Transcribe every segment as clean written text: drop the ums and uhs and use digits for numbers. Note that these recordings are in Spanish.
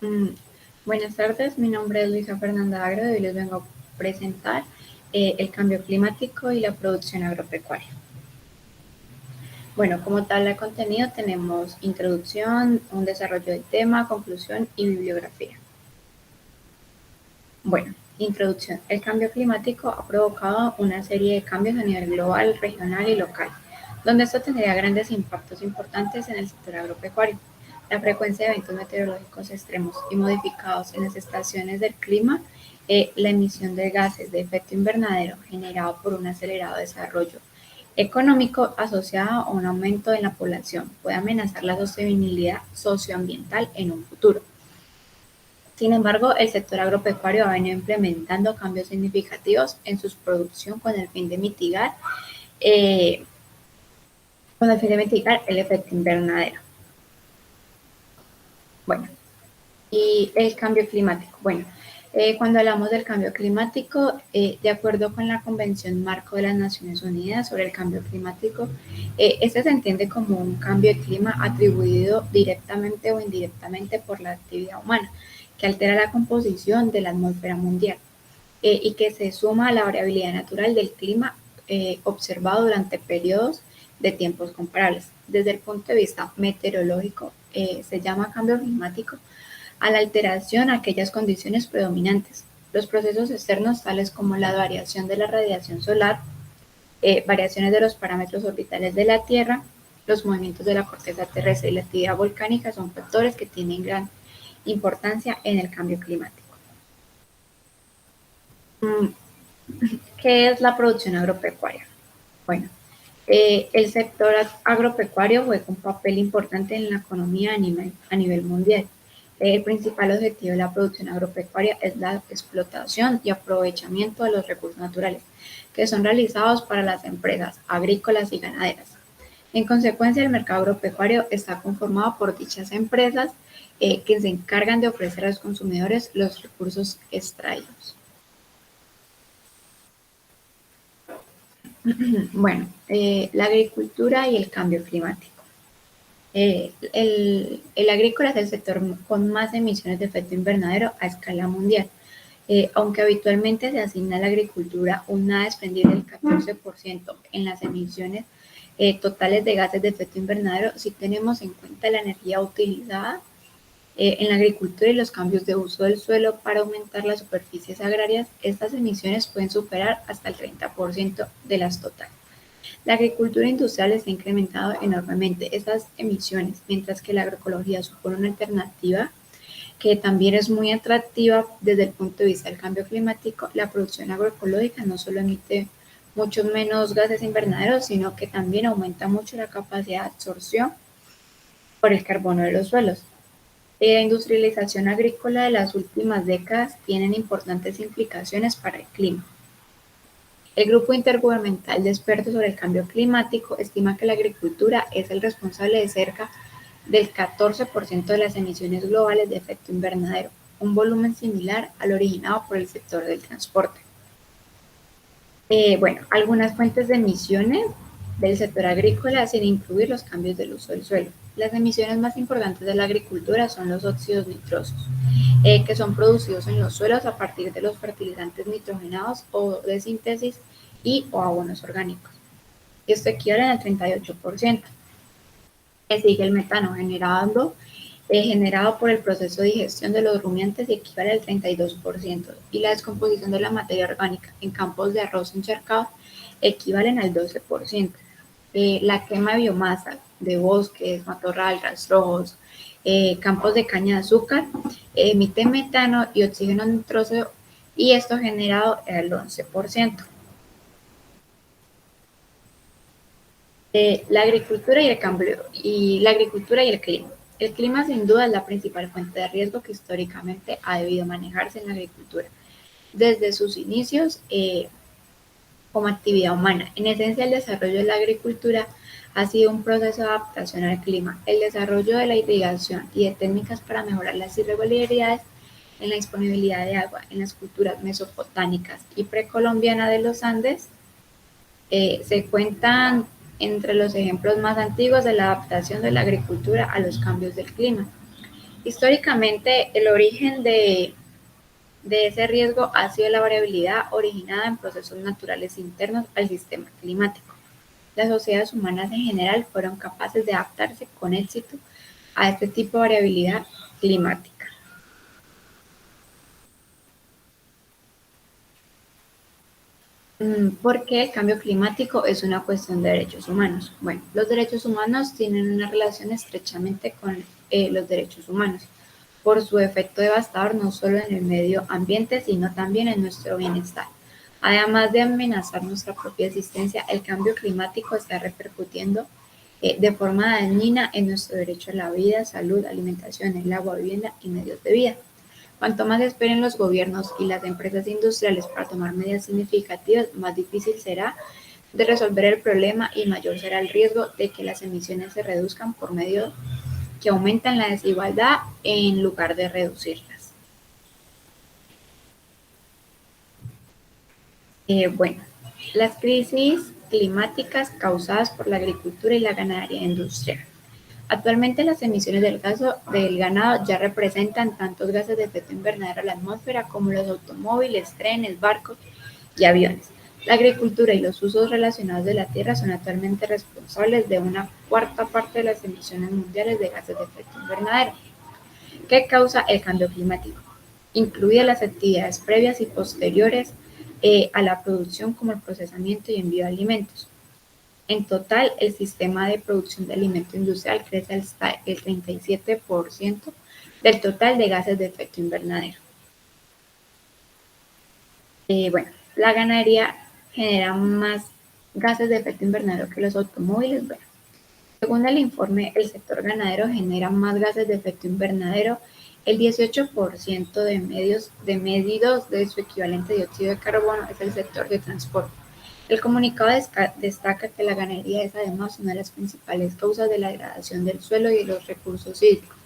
Mm, Buenas tardes, mi nombre es Luisa Fernanda Agro y les vengo a presentar el cambio climático y la producción agropecuaria. Bueno, como tal el contenido tenemos introducción, un desarrollo del tema, conclusión y bibliografía. Bueno, introducción. El cambio climático ha provocado una serie de cambios a nivel global, regional y local, donde esto tendría grandes impactos importantes en el sector agropecuario. La frecuencia de eventos meteorológicos extremos y modificados en las estaciones del clima, la emisión de gases de efecto invernadero generado por un acelerado desarrollo económico asociado a un aumento de la población puede amenazar la sostenibilidad socioambiental en un futuro. Sin embargo, el sector agropecuario ha venido implementando cambios significativos en su producción eh, con el fin de mitigar el efecto invernadero. Bueno, y el cambio climático. Bueno, cuando hablamos del cambio climático, de acuerdo con la Convención Marco de las Naciones Unidas sobre el Cambio Climático, este se entiende como un cambio de clima atribuido directamente o indirectamente por la actividad humana, que altera la composición de la atmósfera mundial y que se suma a la variabilidad natural del clima observado durante periodos de tiempos comparables. Desde el punto de vista meteorológico, se llama cambio climático a la alteración a aquellas condiciones predominantes. Los procesos externos, tales como la variación de la radiación solar, variaciones de los parámetros orbitales de la Tierra, los movimientos de la corteza terrestre y la actividad volcánica son factores que tienen gran importancia en el cambio climático. Mm, ¿Qué es la producción agropecuaria? Bueno, el sector agropecuario juega un papel importante en la economía a nivel mundial. El principal objetivo de la producción agropecuaria es la explotación y aprovechamiento de los recursos naturales, que son realizados para las empresas agrícolas y ganaderas. En consecuencia, el mercado agropecuario está conformado por dichas empresas que se encargan de ofrecer a los consumidores los recursos extraídos. Bueno, la agricultura y el cambio climático. El agrícola es el sector con más emisiones de efecto invernadero a escala mundial. Aunque habitualmente se asigna a la agricultura una desprendida del 14% en las emisiones totales de gases de efecto invernadero, si tenemos en cuenta la energía utilizada en la agricultura y los cambios de uso del suelo para aumentar las superficies agrarias, estas emisiones pueden superar hasta el 30% de las totales. La agricultura industrial está incrementando enormemente estas emisiones, mientras que la agroecología supone una alternativa que también es muy atractiva desde el punto de vista del cambio climático. La producción agroecológica no solo emite muchos menos gases invernaderos, sino que también aumenta mucho la capacidad de absorción por el carbono de los suelos. La industrialización agrícola de las últimas décadas tiene importantes implicaciones para el clima. El Grupo Intergubernamental de Expertos sobre el Cambio Climático estima que la agricultura es el responsable de cerca del 14% de las emisiones globales de efecto invernadero, un volumen similar al originado por el sector del transporte. Bueno, algunas fuentes de emisiones del sector agrícola sin incluir los cambios del uso del suelo. Las emisiones más importantes de la agricultura son los óxidos nitrosos, que son producidos en los suelos a partir de los fertilizantes nitrogenados o de síntesis y o abonos orgánicos. Esto equivale al 38%. Le sigue el metano generado por el proceso de digestión de los rumiantes y equivale al 32%, y la descomposición de la materia orgánica en campos de arroz encharcados equivalen al 12%. La quema de biomasa de bosques, matorral, rastrojos, campos de caña de azúcar emite metano y oxígeno nitroso, y esto generado el 11%. La agricultura y el cambio y la agricultura y el clima. El clima sin duda es la principal fuente de riesgo que históricamente ha debido manejarse en la agricultura desde sus inicios como actividad humana. En esencia, el desarrollo de la agricultura ha sido un proceso de adaptación al clima. El desarrollo de la irrigación y de técnicas para mejorar las irregularidades en la disponibilidad de agua en las culturas mesopotámicas y precolombiana de los Andes se cuentan entre los ejemplos más antiguos de la adaptación de la agricultura a los cambios del clima. Históricamente, el origen de ese riesgo ha sido la variabilidad originada en procesos naturales internos al sistema climático. Las sociedades humanas en general fueron capaces de adaptarse con éxito a este tipo de variabilidad climática. ¿Por qué el cambio climático es una cuestión de derechos humanos? Bueno, los derechos humanos tienen una relación estrechamente con los derechos humanos, por su efecto devastador no solo en el medio ambiente, sino también en nuestro bienestar. Además de amenazar nuestra propia existencia, el cambio climático está repercutiendo de forma dañina en nuestro derecho a la vida, salud, alimentación, el agua, vivienda y medios de vida. Cuanto más esperen los gobiernos y las empresas industriales para tomar medidas significativas, más difícil será de resolver el problema y mayor será el riesgo de que las emisiones se reduzcan por medio que aumentan la desigualdad en lugar de reducirlas. Bueno, las crisis climáticas causadas por la agricultura y la ganadería industrial. Actualmente las emisiones del ganado ya representan tantos gases de efecto invernadero a la atmósfera como los automóviles, trenes, barcos y aviones. La agricultura y los usos relacionados de la tierra son actualmente responsables de una cuarta parte de las emisiones mundiales de gases de efecto invernadero. ¿Qué causa el cambio climático? Incluye las actividades previas y posteriores a la producción como el procesamiento y envío de alimentos. En total, el sistema de producción de alimentos industrial crece hasta el 37% del total de gases de efecto invernadero. Bueno, la ganadería genera más gases de efecto invernadero que los automóviles. Bueno, según el informe, el sector ganadero genera más gases de efecto invernadero, el 18% de medidos de su equivalente de dióxido de carbono es el sector de transporte. El comunicado destaca que la ganadería es además una de las principales causas de la degradación del suelo y de los recursos hídricos.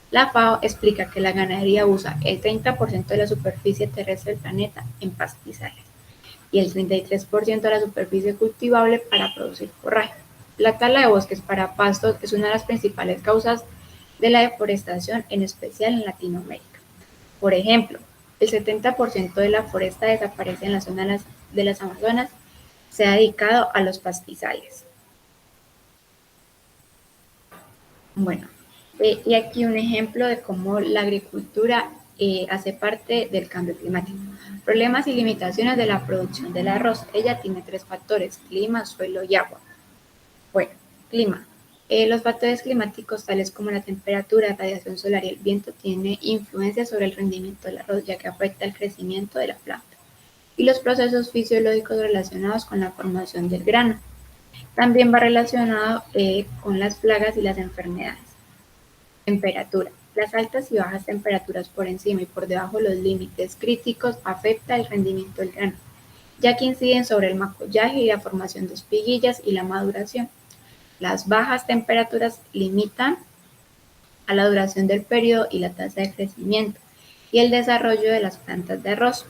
La FAO explica que la ganadería usa el 30% de la superficie terrestre del planeta en pastizales y el 33% de la superficie cultivable para producir forraje. La tala de bosques para pastos es una de las principales causas de la deforestación, en especial en Latinoamérica. Por ejemplo, el 70% de la foresta desaparece en la zona de las Amazonas, se ha dedicado a los pastizales. Bueno, y aquí un ejemplo de cómo la agricultura hace parte del cambio climático. Problemas y limitaciones de la producción del arroz. Ella tiene 3 factores: clima, suelo y agua. Bueno, clima. Los factores climáticos tales como la temperatura, radiación solar y el viento tienen influencia sobre el rendimiento del arroz, ya que afecta el crecimiento de la planta y los procesos fisiológicos relacionados con la formación del grano. También va relacionado con las plagas y las enfermedades. Temperatura. Las altas y bajas temperaturas por encima y por debajo de los límites críticos afecta el rendimiento del grano, ya que inciden sobre el macullaje y la formación de espiguillas y la maduración. Las bajas temperaturas limitan a la duración del periodo y la tasa de crecimiento y el desarrollo de las plantas de arroz.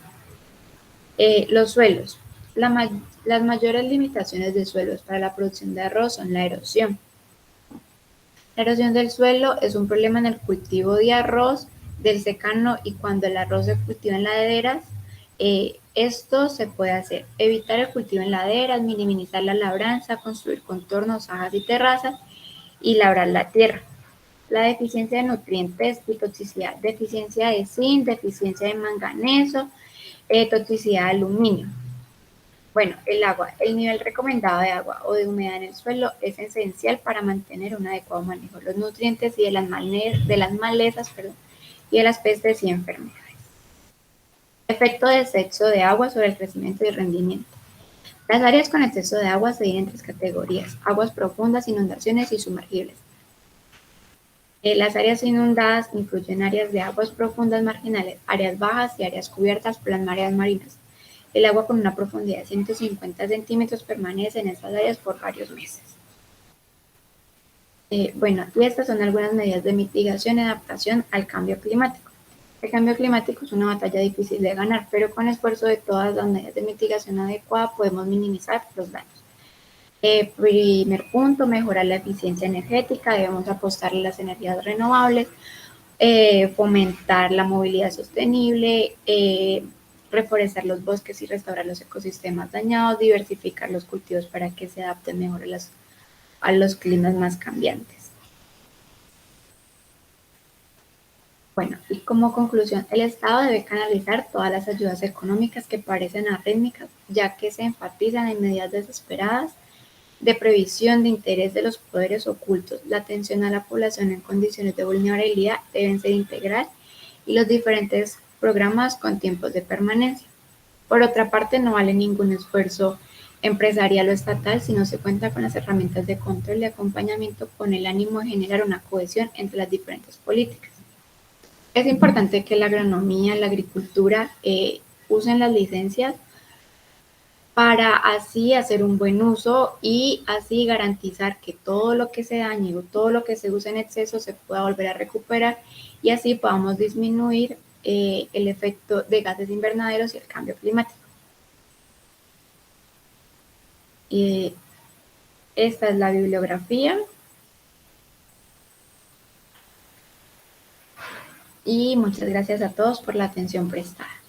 Los suelos. Las mayores limitaciones de suelos para la producción de arroz son la erosión. La erosión del suelo es un problema en el cultivo de arroz, del secano y cuando el arroz se cultiva en laderas. Esto se puede hacer: evitar el cultivo en laderas, minimizar la labranza, construir contornos, ajas y terrazas y labrar la tierra. La deficiencia de nutrientes y toxicidad, deficiencia de zinc, deficiencia de manganeso, toxicidad de aluminio. Bueno, el agua. El nivel recomendado de agua o de humedad en el suelo es esencial para mantener un adecuado manejo de los nutrientes y de las malezas, y de las pestes y enfermedades. Efecto de exceso de agua sobre el crecimiento y el rendimiento. Las áreas con exceso de agua se dividen en 3 categorías: aguas profundas, inundaciones y sumergibles. Las áreas inundadas incluyen áreas de aguas profundas marginales, áreas bajas y áreas cubiertas por las mareas marinas. El agua con una profundidad de 150 centímetros permanece en estas áreas por varios meses. Bueno, y estas son algunas medidas de mitigación y adaptación al cambio climático. El cambio climático es una batalla difícil de ganar, pero con esfuerzo de todas las medidas de mitigación adecuadas podemos minimizar los daños. Primer punto: mejorar la eficiencia energética. Debemos apostar a las energías renovables, fomentar la movilidad sostenible, reforestar los bosques y restaurar los ecosistemas dañados, diversificar los cultivos para que se adapten mejor a los climas más cambiantes. Bueno, y como conclusión, el Estado debe canalizar todas las ayudas económicas que parecen arrítmicas, ya que se enfatizan en medidas desesperadas de previsión de interés de los poderes ocultos. La atención a la población en condiciones de vulnerabilidad deben ser integral y los diferentes programas con tiempos de permanencia. Por otra parte, no vale ningún esfuerzo empresarial o estatal si no se cuenta con las herramientas de control y acompañamiento con el ánimo de generar una cohesión entre las diferentes políticas. Es importante que la agronomía, la agricultura usen las licencias para así hacer un buen uso y así garantizar que todo lo que se dañe o todo lo que se use en exceso se pueda volver a recuperar y así podamos disminuir el efecto de gases invernaderos y el cambio climático. Esta es la bibliografía y muchas gracias a todos por la atención prestada.